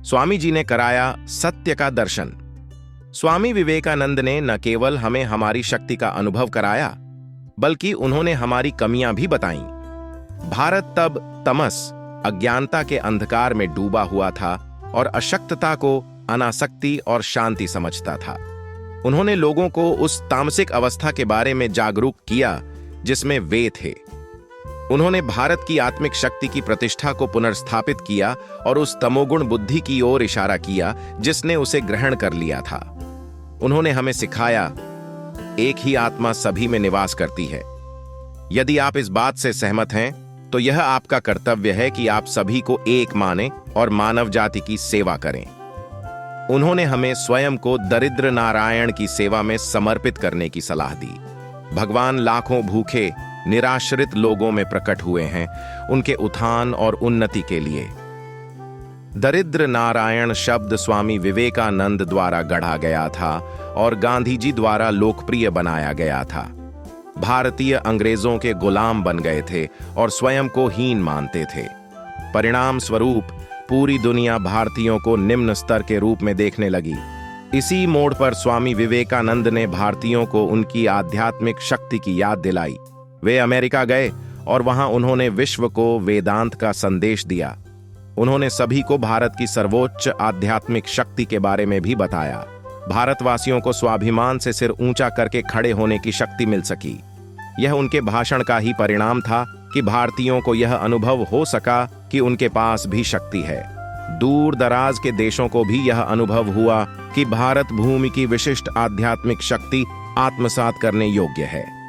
स्वामी जी ने कराया सत्य का दर्शन। स्वामी विवेकानंद ने न केवल हमें हमारी शक्ति का अनुभव कराया, बल्कि उन्होंने हमारी कमियां भी बताईं। भारत तब तमस, अज्ञानता के अंधकार में डूबा हुआ था और अशक्तता को अनासक्ति और शांति समझता था। उन्होंने लोगों को उस तामसिक अवस्था के बारे में जागरूक किया जिसमें वे थे। उन्होंने भारत की आत्मिक शक्ति की प्रतिष्ठा को पुनर्स्थापित किया और उस तमोगुण बुद्धि की ओर इशारा किया जिसने उसे ग्रहण कर लिया था। उन्होंने हमें सिखाया, एक ही आत्मा सभी में निवास करती है। यदि आप इस बात से सहमत हैं, तो यह आपका कर्तव्य है कि आप सभी को एक माने और मानव जाति की सेवा करें। उन्होंने हमें स्वयं को दरिद्र नारायण की सेवा में समर्पित करने की सलाह दी। भगवान लाखों भूखे, निराश्रित लोगों में प्रकट हुए हैं, उनके उत्थान और उन्नति के लिए। दरिद्र नारायण शब्द स्वामी विवेकानंद द्वारा गढ़ा गया था और गांधी जी द्वारा लोकप्रिय बनाया गया था। भारतीय अंग्रेजों के गुलाम बन गए थे और स्वयं को हीन मानते थे। परिणाम स्वरूप पूरी दुनिया भारतीयों को निम्न स्तर के रूप में देखने लगी। इसी मोड़ पर स्वामी विवेकानंद ने भारतीयों को उनकी आध्यात्मिक शक्ति की याद दिलाई। वे अमेरिका गए और वहां उन्होंने विश्व को वेदांत का संदेश दिया। उन्होंने सभी को भारत की सर्वोच्च आध्यात्मिक शक्ति के बारे में भी बताया। भारतवासियों को स्वाभिमान से सिर ऊंचा करके खड़े होने की शक्ति मिल सकी। यह उनके भाषण का ही परिणाम था कि भारतीयों को यह अनुभव हो सका कि उनके पास भी शक्ति है। दूर दराज के देशों को भी यह अनुभव हुआ कि भारत भूमि की विशिष्ट आध्यात्मिक शक्ति आत्मसात करने योग्य है।